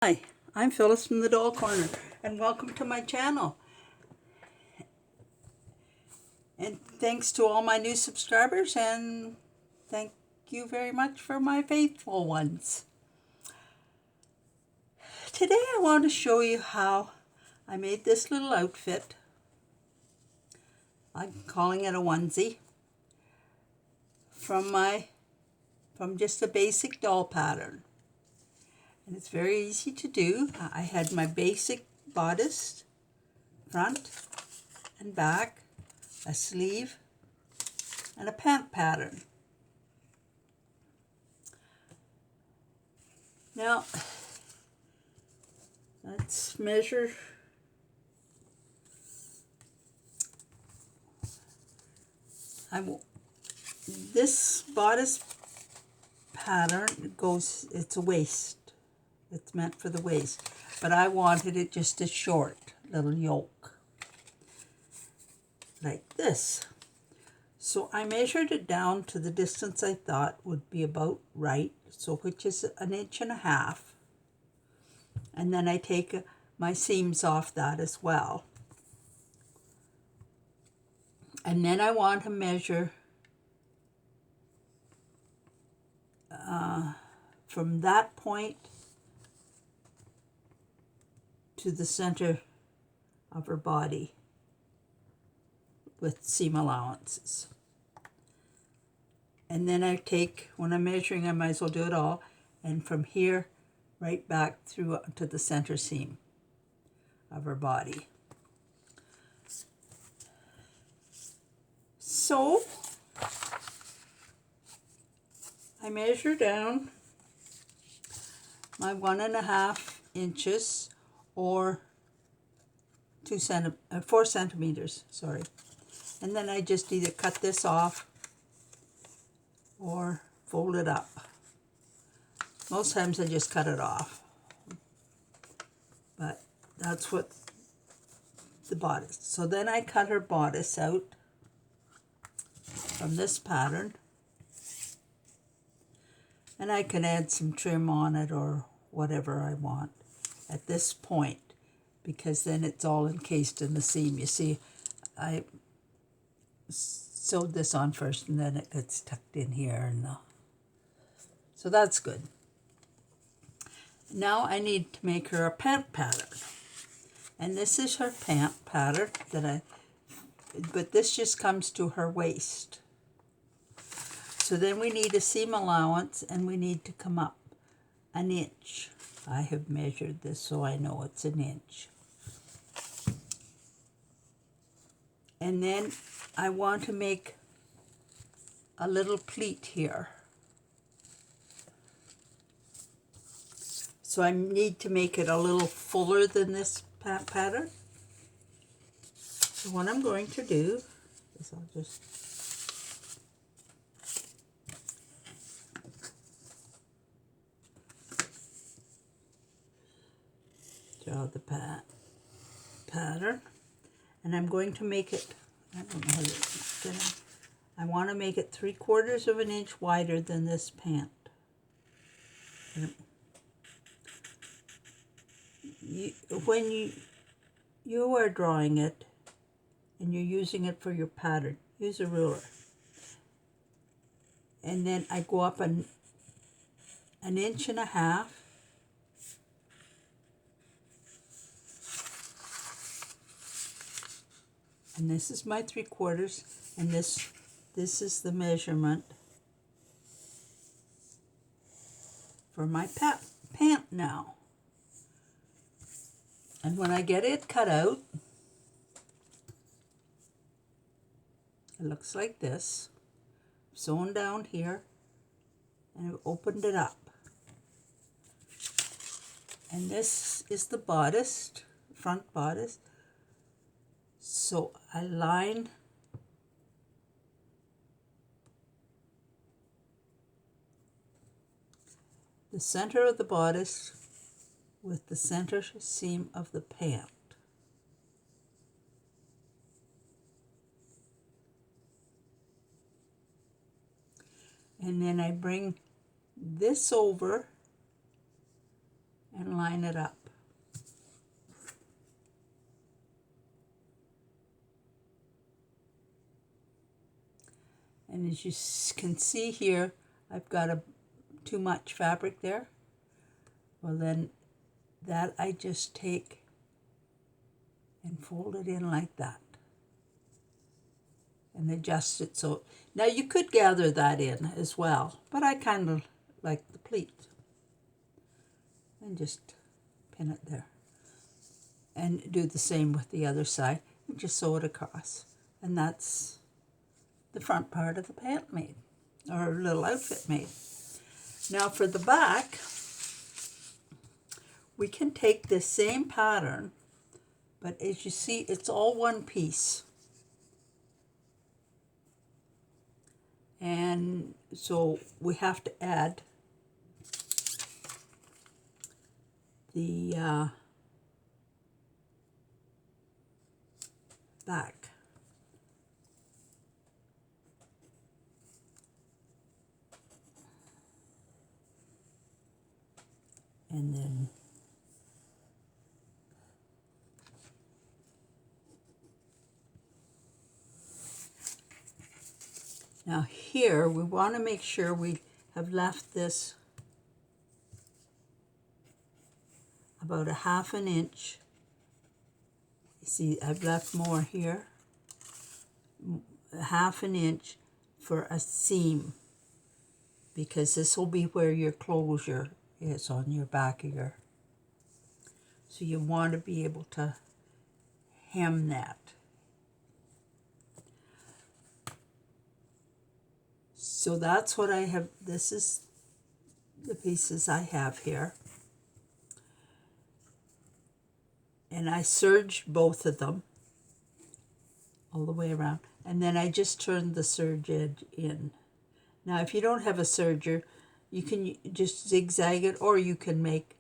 Hi, I'm Phyllis from the Doll Corner, and welcome to my channel. And thanks to all my new subscribers, and thank you very much for my faithful ones. Today I want to show you how I made this little outfit. I'm calling it a onesie from just a basic doll pattern. And it's very easy to do. I had my basic bodice, front and back, a sleeve, and a pant pattern. Now, let's measure. This bodice pattern it's a waist. It's meant for the waist, but I wanted it just a short little yoke, like this. So I measured it down to the distance I thought would be about right, so which is 1.5 inches. And then I take my seams off that as well. And then I want to measure from that point to the center of her body with seam allowances. And then I take, when I'm measuring, I might as well do it all, and from here right back through to the center seam of her body. So I measure down my 1.5 inches, or 4 centimeters, sorry. And then I just either cut this off or fold it up. Most times I just cut it off, but that's what the bodice. So then I cut her bodice out from this pattern, and I can add some trim on it or whatever I want at this point, because then it's all encased in the seam. You see, I sewed this on first, and then it gets tucked in here, and so that's good. Now I need to make her a pant pattern, and this is her pant pattern but this just comes to her waist. So then we need a seam allowance, and we need to come up 1 inch. I have measured this, so I know it's 1 inch. And then I want to make a little pleat here. So I need to make it a little fuller than this pattern. So what I'm going to do is I'll just draw the pattern, and I'm going to make it, I don't know how to get it. I want to make it 3/4 of an inch wider than this pant. When you are drawing it and you're using it for your pattern, use a ruler. And then I go up 1.5 inches. And this is my 3/4, and this is the measurement for my pant now. And when I get it cut out, it looks like this. Sewn down here, and I've opened it up. And this is the bodice, front bodice. So I line the center of the bodice with the center seam of the pant. And then I bring this over and line it up. And as you can see here, I've got too much fabric there. Well, then that I just take and fold it in like that and adjust it. So now you could gather that in as well, but I kind of like the pleat. And just pin it there. And do the same with the other side and just sew it across. And that's the front part of the pant made, or little outfit made. Now for the back, we can take this same pattern, but as you see, it's all one piece. And so we have to add the back. And then now here we want to make sure we have left this about a ½ inch. You see, I've left more here, a ½ inch for a seam, because this will be where your closure is on your back of your. So you want to be able to hem that. So that's what I have. This is the pieces I have here. And I serged both of them all the way around. And then I just turned the serge edge in. Now, if you don't have a serger, you can just zigzag it, or you can make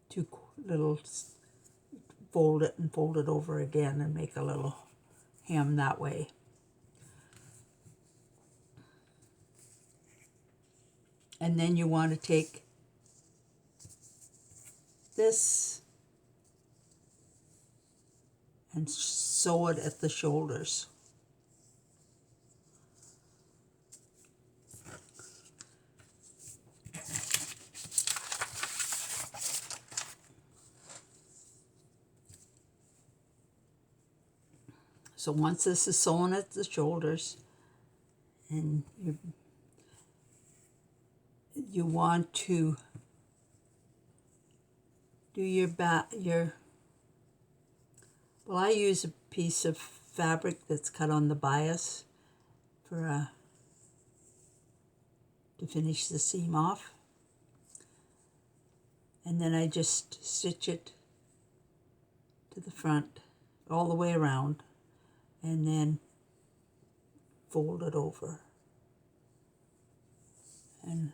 two little, fold it and fold it over again and make a little hem that way. And then you want to take this and sew it at the shoulders. So once this is sewn at the shoulders, and you want to do your well, I use a piece of fabric that's cut on the bias for to finish the seam off, and then I just stitch it to the front all the way around, and then fold it over. And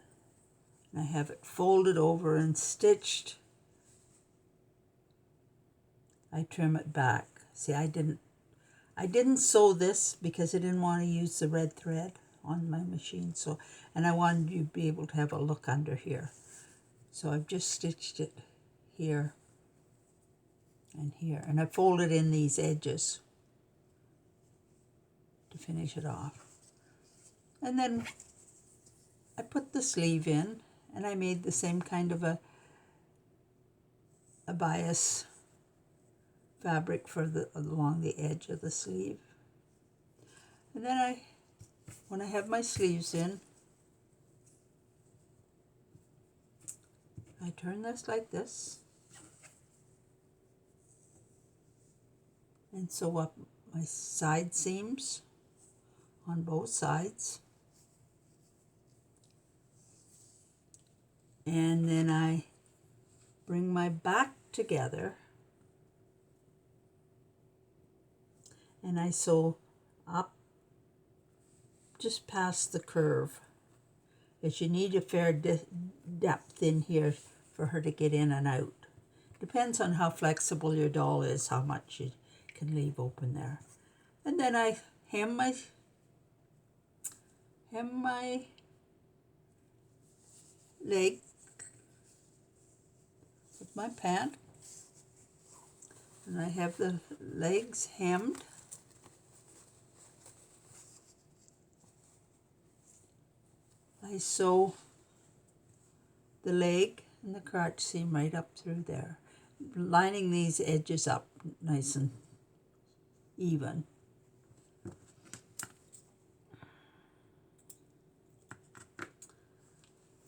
I have it folded over and stitched. I trim it back. See, I didn't sew this because I didn't want to use the red thread on my machine. So, and I wanted you to be able to have a look under here. So I've just stitched it here and here, and I folded in these edges to finish it off. And then I put the sleeve in, and I made the same kind of a bias fabric for along the edge of the sleeve. And then when I have my sleeves in, I turn this like this and sew up my side seams on both sides. And then I bring my back together and I sew up just past the curve, as you need a fair depth in here for her to get in and out. Depends on how flexible your doll is, how much you can leave open there. And then I hem my leg with my pant. And I have the legs hemmed. I sew the leg and the crotch seam right up through there, lining these edges up nice and even.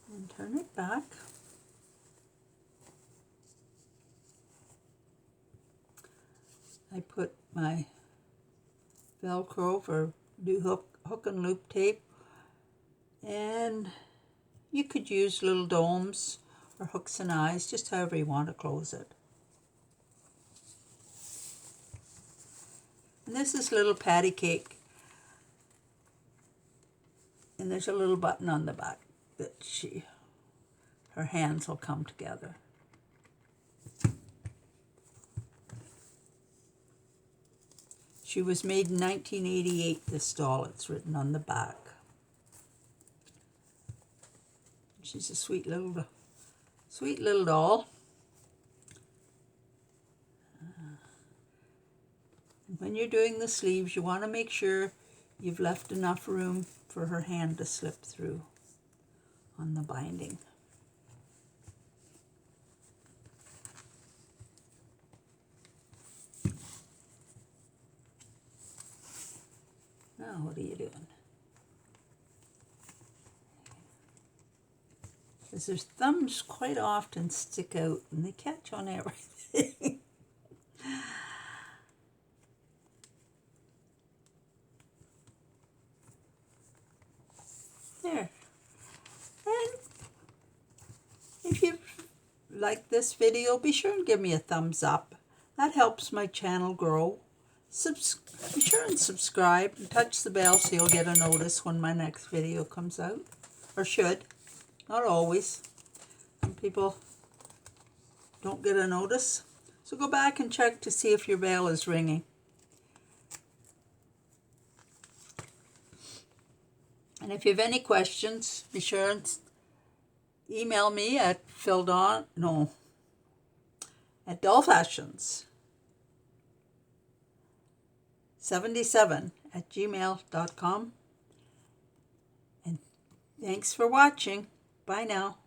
And turn it back. I put my Velcro for new hook and loop tape, and you could use little domes or hooks and eyes, just however you want to close it. And this is little patty cake, and there's a little button on the back that her hands will come together. She was made in 1988, this doll, it's written on the back. She's a sweet little doll. And when you're doing the sleeves, you want to make sure you've left enough room for her hand to slip through on the binding. Now, what are you doing? Because their thumbs quite often stick out and they catch on everything. There. And if you like this video, be sure and give me a thumbs up. That helps my channel grow. Be sure and subscribe and touch the bell so you'll get a notice when my next video comes out. Or should. Not always. Some people don't get a notice. So go back and check to see if your bell is ringing. And if you have any questions, be sure and email me at dollfashions77@gmail.com. And thanks for watching. Bye now.